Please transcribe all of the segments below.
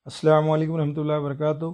السلام علیکم ورحمۃ اللہ وبرکاتہ۔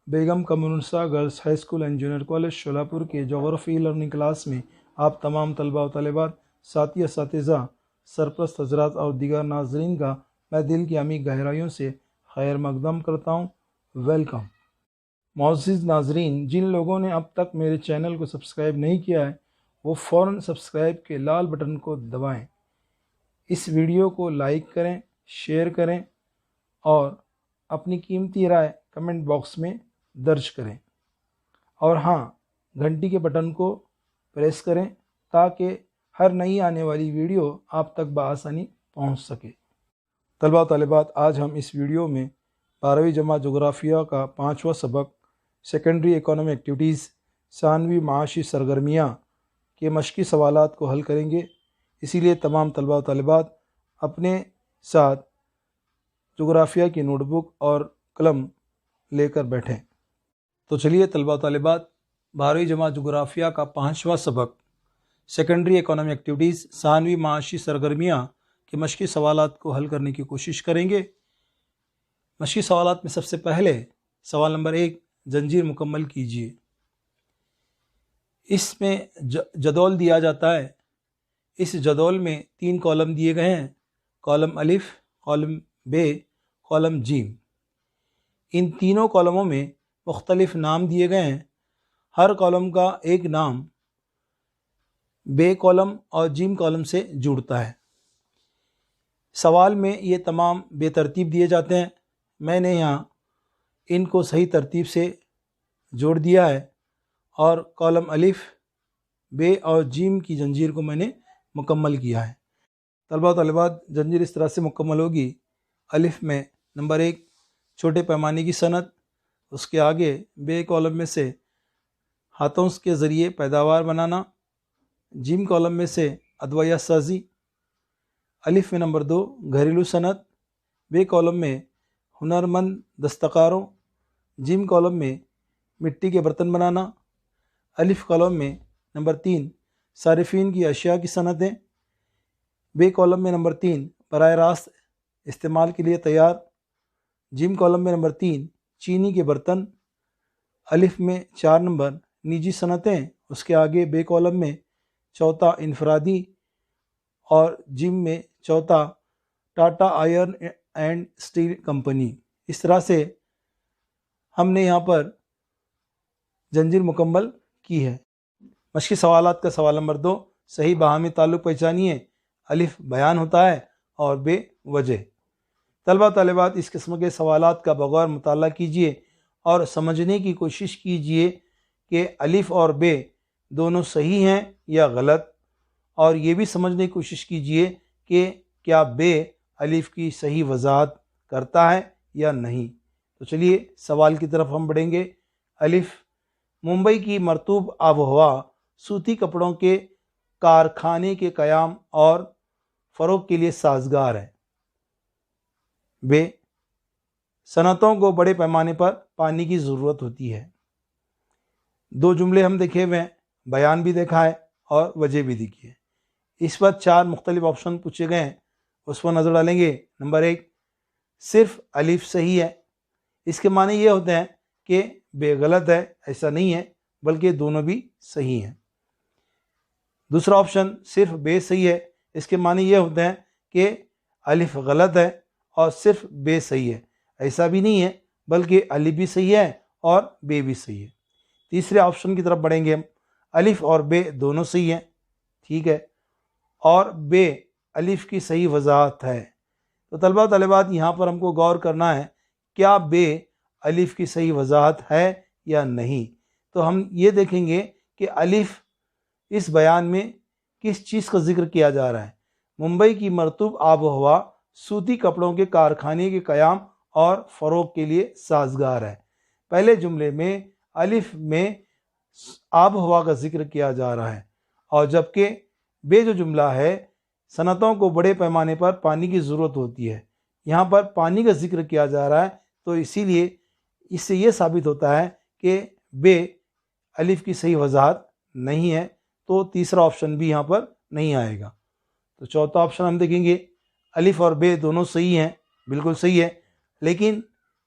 Begum Qamarunnisa girls high school and junior college Solapur کے جغرافی لرننگ کلاس میں آپ تمام طلباء و طالبات، ساتھی اساتذہ، سرپرست حضرات اور دیگر ناظرین کا میں دل کی عمیق گہرائیوں سے خیر مقدم کرتا ہوں۔ ویلکم۔ معزز ناظرین، جن لوگوں نے اب تک میرے چینل کو سبسکرائب نہیں کیا ہے وہ فوراً سبسکرائب کے لال بٹن کو دبائیں، اس ویڈیو کو لائک کریں، شیئر کریں اور اپنی قیمتی رائے کمنٹ باکس میں درج کریں، اور ہاں، گھنٹی کے بٹن کو پریس کریں تاکہ ہر نئی آنے والی ویڈیو آپ تک بآسانی پہنچ سکے۔ طلباء و طالبات، آج ہم اس ویڈیو میں 12ویں جماعت جغرافیہ کا 5واں سبق سیکنڈری اکانومی ایکٹیویٹیز ثانوی معاشی سرگرمیاں کے مشقی سوالات کو حل کریں گے۔ اسی لیے تمام طلباء و طالبات اپنے ساتھ جغرافیہ کی نوٹ بک اور قلم لے کر بیٹھیں۔ تو چلیے طلباء و طالبات، 12ویں جماعت جغرافیہ کا 5واں سبق سیکنڈری اکانومی ایکٹیویٹیز ثانوی معاشی سرگرمیاں کے مشقی سوالات کو حل کرنے کی کوشش کریں گے۔ مشقی سوالات میں سب سے پہلے سوال نمبر 1، زنجیر مکمل کیجیے۔ اس میں جدول دیا جاتا ہے۔ اس جدول میں 3 کالم دیے گئے ہیں، کالم الف، کالم ب، کالم جیم۔ ان تینوں کالموں میں مختلف نام دیے گئے ہیں۔ ہر کالم کا ایک نام بے کالم اور جیم کالم سے جڑتا ہے۔ سوال میں یہ تمام بے ترتیب دیے جاتے ہیں۔ میں نے یہاں ان کو صحیح ترتیب سے جوڑ دیا ہے اور کالم الف، بے اور جیم کی زنجیر کو میں نے مکمل کیا ہے۔ طلباء و طالبات، زنجیر اس طرح سے مکمل ہوگی۔ الف میں نمبر 1، چھوٹے پیمانے کی صنعت، اس کے آگے بے کالم میں سے ہاتھوں کے ذریعے پیداوار بنانا، جیم کالم میں سے ادویہ سازی، الف میں نمبر 2، گھریلو صنعت، بے کالم میں ہنرمند دستکاروں، جیم کالم میں مٹی کے برتن بنانا، الف کالم میں نمبر 3، صارفین کی اشیاء کی صنعتیں، بے کالم میں نمبر 3، براہ راست استعمال کے لیے تیار، جیم کالم میں نمبر 3، چینی کے برتن، الف میں 4 نمبر، نجی صنعتیں، اس کے آگے بے کالم میں چوتھا انفرادی اور جیم میں چوتھا Tata iron and steel company. اس طرح سے ہم نے یہاں پر زنجیر مکمل کی ہے۔ مشقی سوالات کا سوال نمبر 2، صحیح باہمی تعلق پہچانیے۔ الف بیان ہوتا ہے اور بے وجہ۔ طلباء طالبات، اس قسم کے سوالات کا بغور مطالعہ کیجیے اور سمجھنے کی کوشش کیجیے کہ الف اور بے دونوں صحیح ہیں یا غلط، اور یہ بھی سمجھنے کی کوشش کیجیے کہ کیا بے الف کی صحیح وضاحت کرتا ہے یا نہیں۔ تو چلیے سوال کی طرف ہم بڑھیں گے۔ الف، ممبئی کی مرطوب آب و ہوا سوتی کپڑوں کے کارخانے کے قیام اور فروغ کے لیے سازگار ہے۔ بے، صنعتوں کو بڑے پیمانے پر پانی کی ضرورت ہوتی ہے۔ 2 جملے ہم دیکھے ہوئے ہیں، بیان بھی دیکھا ہے اور وجہ بھی دیکھی ہے۔ اس پر 4 مختلف آپشن پوچھے گئے ہیں، اس پر نظر ڈالیں گے۔ نمبر 1، صرف الف صحیح ہے۔ اس کے معنی یہ ہوتے ہیں کہ بے غلط ہے، ایسا نہیں ہے، بلکہ دونوں بھی صحیح ہیں۔ دوسرا آپشن، صرف بے صحیح ہے۔ اس کے معنی یہ ہوتے ہیں کہ الف غلط ہے اور صرف بے صحیح ہے، ایسا بھی نہیں ہے، بلکہ الف بھی صحیح ہے اور بے بھی صحیح ہے۔ تیسرے آپشن کی طرف بڑھیں گے ہم، الف اور بے دونوں صحیح ہیں، ٹھیک ہے، اور بے الف کی صحیح وضاحت ہے۔ تو طلباء طالبات، یہاں پر ہم کو غور کرنا ہے، کیا بے الف کی صحیح وضاحت ہے یا نہیں۔ تو ہم یہ دیکھیں گے کہ الف اس بیان میں کس چیز کا ذکر کیا جا رہا ہے۔ ممبئی کی مرطوب آب و ہوا سوتی کپڑوں کے کارخانے کے قیام اور فروغ کے لیے سازگار ہے۔ پہلے جملے میں الف میں آب و ہوا کا ذکر کیا جا رہا ہے، اور جبکہ بے جو جملہ ہے، صنعتوں کو بڑے پیمانے پر پانی کی ضرورت ہوتی ہے، یہاں پر پانی کا ذکر کیا جا رہا ہے، تو اسی لیے اس سے یہ ثابت ہوتا ہے کہ بے الف کی صحیح وضاحت نہیں ہے، تو تیسرا آپشن بھی یہاں پر نہیں آئے گا۔ تو چوتھا آپشن ہم دیکھیں گے، الف اور بے دونوں صحیح ہیں، بالکل صحیح ہے، لیکن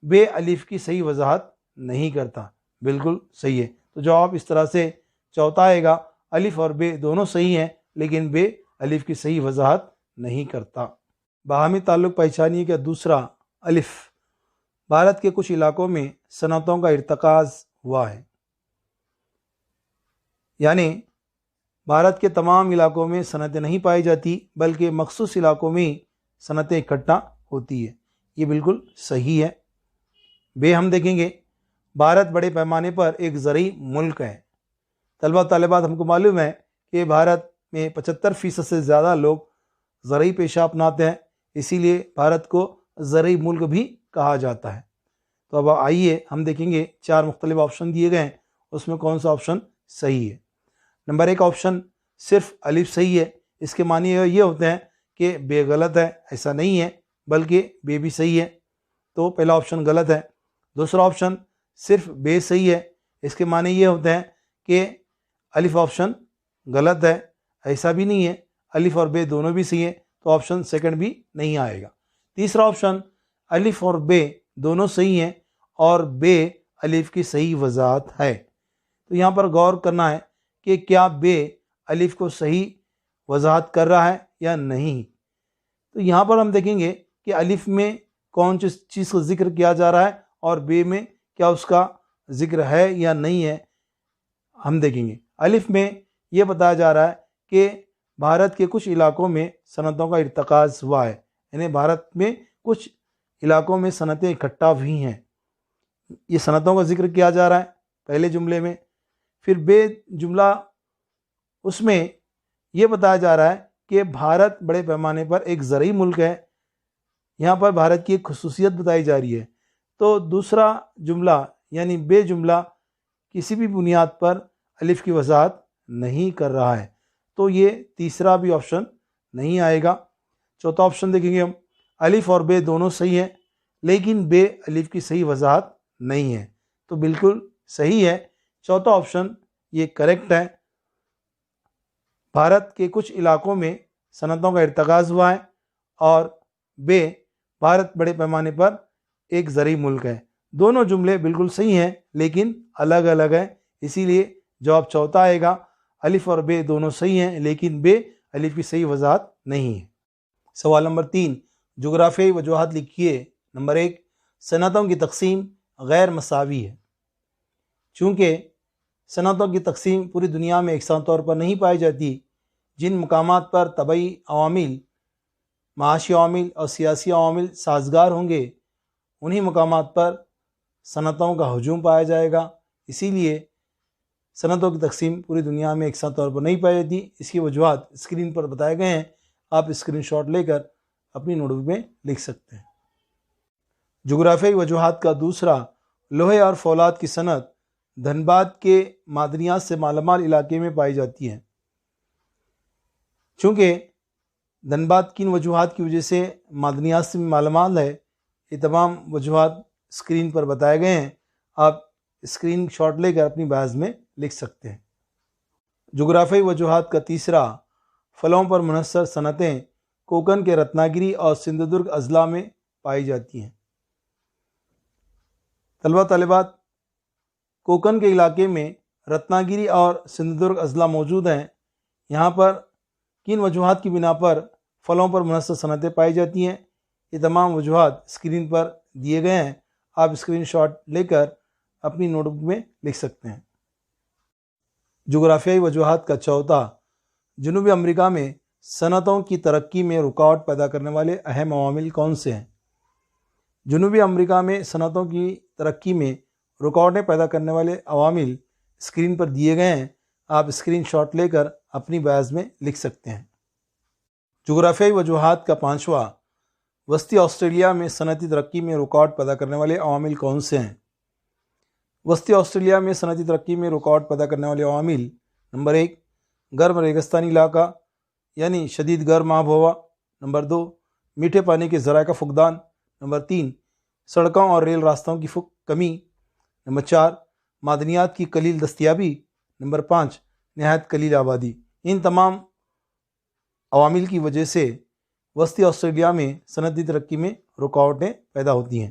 بے الف کی صحیح وضاحت نہیں کرتا۔ بالکل صحیح ہے۔ تو جواب اس طرح سے چوتھا آئے گا، الف اور بے دونوں صحیح ہیں لیکن بے الف کی صحیح وضاحت نہیں کرتا۔ باہمی تعلق پہچانیے کا دوسرا، الف۔ بھارت کے کچھ علاقوں میں صنعتوں کا ارتکاز ہوا ہے، یعنی بھارت کے تمام علاقوں میں صنعتیں نہیں پائی جاتی بلکہ مخصوص علاقوں میں ہی صنعتیں اکٹھا ہوتی ہے۔ یہ بالکل صحیح ہے۔ بے ہم دیکھیں گے، بھارت بڑے پیمانے پر ایک زرعی ملک ہے۔ طلبہ طالبات، ہم کو معلوم ہے کہ بھارت میں 75% سے زیادہ لوگ زرعی پیشہ اپناتے ہیں، اسی لیے بھارت کو زرعی ملک بھی کہا جاتا ہے۔ تو اب آئیے ہم دیکھیں گے 4 مختلف آپشن دیے گئے ہیں، اس میں کون سا آپشن صحیح ہے۔ نمبر 1 آپشن صرف الف صحیح ہے، اس کے معنی یہ ہوتے ہیں کہ بے غلط ہے، ایسا نہیں ہے بلکہ بے بھی صحیح ہے، تو پہلا آپشن غلط ہے۔ دوسرا آپشن صرف بے صحیح ہے، اس کے معنی یہ ہوتے ہیں کہ الف آپشن غلط ہے، ایسا بھی نہیں ہے، الف اور بے دونوں بھی صحیح ہے، تو آپشن سیکنڈ بھی نہیں آئے گا۔ تیسرا آپشن الف اور بے دونوں صحیح ہیں اور بے الف کی صحیح وضاحت ہے۔ تو یہاں پر غور کرنا ہے کہ کیا بے الف کو صحیح وضاحت کر رہا ہے یا نہیں۔ تو یہاں پر ہم دیکھیں گے کہ الف میں کون سی چیز کا ذکر کیا جا رہا ہے اور بے میں کیا اس کا ذکر ہے یا نہیں ہے، ہم دیکھیں گے۔ الف میں یہ بتایا جا رہا ہے کہ بھارت کے کچھ علاقوں میں صنعتوں کا ارتکاز ہوا ہے، یعنی بھارت میں کچھ علاقوں میں صنعتیں اکٹھا ہوئی ہیں، یہ صنعتوں کا ذکر کیا جا رہا ہے پہلے جملے میں۔ پھر بے جملہ، اس میں یہ بتایا جا رہا ہے کہ بھارت بڑے پیمانے پر ایک زرعی ملک ہے، یہاں پر بھارت کی ایک خصوصیت بتائی جا رہی ہے۔ تو دوسرا جملہ یعنی بے جملہ کسی بھی بنیاد پر الف کی وضاحت نہیں کر رہا ہے، تو یہ تیسرا بھی آپشن نہیں آئے گا۔ چوتھا آپشن دیکھیں گے ہم، الف اور بے دونوں صحیح ہیں لیکن بے الف کی صحیح وضاحت نہیں ہے، تو بالکل صحیح ہے، چوتھا آپشن یہ کریکٹ ہے۔ بھارت کے کچھ علاقوں میں صنعتوں کا ارتکاز ہوا ہے اور بے بھارت بڑے پیمانے پر ایک زرعی ملک ہے، دونوں جملے بالکل صحیح ہیں لیکن الگ الگ ہیں، اسی لیے جواب چوتھا آئے گا، الف اور بے دونوں صحیح ہیں لیکن بے الف کی صحیح وضاحت نہیں ہے۔ سوال نمبر 3، جغرافیائی وجوہات لکھیے۔ نمبر 1، صنعتوں کی تقسیم غیر مساوی ہے، چونکہ صنعتوں کی تقسیم پوری دنیا میں یکساں طور پر نہیں پائی جاتی۔ جن مقامات پر طبعی عوامل، معاشی عوامل اور سیاسی عوامل سازگار ہوں گے، انہی مقامات پر صنعتوں کا ہجوم پایا جائے گا، اسی لیے صنعتوں کی تقسیم پوری دنیا میں یکساں طور پر نہیں پائی جاتی۔ اس کی وجوہات اسکرین پر بتائے گئے ہیں، آپ اسکرین شاٹ لے کر اپنی نوٹ بک میں لکھ سکتے ہیں۔ جغرافیائی وجوہات کا دوسرا، لوہے اور فولاد کی صنعت دھنباد کے معدنیات سے مالا مال علاقے میں پائی جاتی ہے۔ چونکہ دھنباد کن وجوہات کی وجہ سے معدنیات سے مالا مال ہے، یہ تمام وجوہات اسکرین پر بتائے گئے ہیں، آپ اسکرین شاٹ لے کر اپنی بحث میں لکھ سکتے ہیں۔ جغرافیائی وجوہات کا تیسرا، پھلوں پر منحصر صنعتیں کوکن کے رتناگری اور سندھ درگ اضلاع میں پائی جاتی ہیں۔ طلبہ طالبات، کوکن کے علاقے میں رتناگری اور سندھ درگ اضلاع موجود ہیں، یہاں پر کن وجوہات کی بنا پر پھلوں پر منحصر صنعتیں پائی جاتی ہیں، یہ تمام وجوہات اسکرین پر دیے گئے ہیں، آپ اسکرین شاٹ لے کر اپنی نوٹ بک میں لکھ سکتے ہیں۔ جغرافیائی وجوہات کا چوتھا، جنوبی امریکہ میں صنعتوں کی ترقی میں رکاوٹ پیدا کرنے والے اہم عوامل کون سے ہیں؟ جنوبی امریکہ میں صنعتوں کی ترقی میں رکاوٹیں پیدا کرنے والے عوامل اسکرین پر دیے گئے ہیں، آپ اسکرین شاٹ لے کر اپنی بحث میں لکھ سکتے ہیں۔ جغرافیائی وجوہات کا پانچواں، وسطی آسٹریلیا میں صنعتی ترقی میں رکاوٹ پیدا کرنے والے عوامل کون سے ہیں؟ وسطی آسٹریلیا میں صنعتی ترقی میں رکاوٹ پیدا کرنے والے عوامل، نمبر 1، گرم ریگستانی علاقہ یعنی شدید گرم آب و ہوا، نمبر 2، میٹھے پانی کے ذرائع کا فقدان، نمبر 3، سڑکوں اور ریل راستوں کی کمی، نمبر 4، معدنیات کی قلیل دستیابی، نمبر 5، نہایت قلیل آبادی۔ ان تمام عوامل کی وجہ سے وسطی آسٹریلیا میں صنعتی ترقی میں رکاوٹیں پیدا ہوتی ہیں۔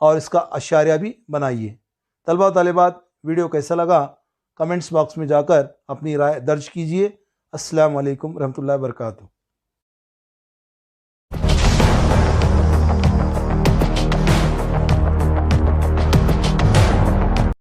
اور اس کا اشاریہ بھی بنائیے۔ طلبہ و طالبات، ویڈیو کیسا لگا کمنٹس باکس میں جا کر اپنی رائے درج کیجیے۔ السلام علیکم ورحمۃ اللہ وبرکاتہ۔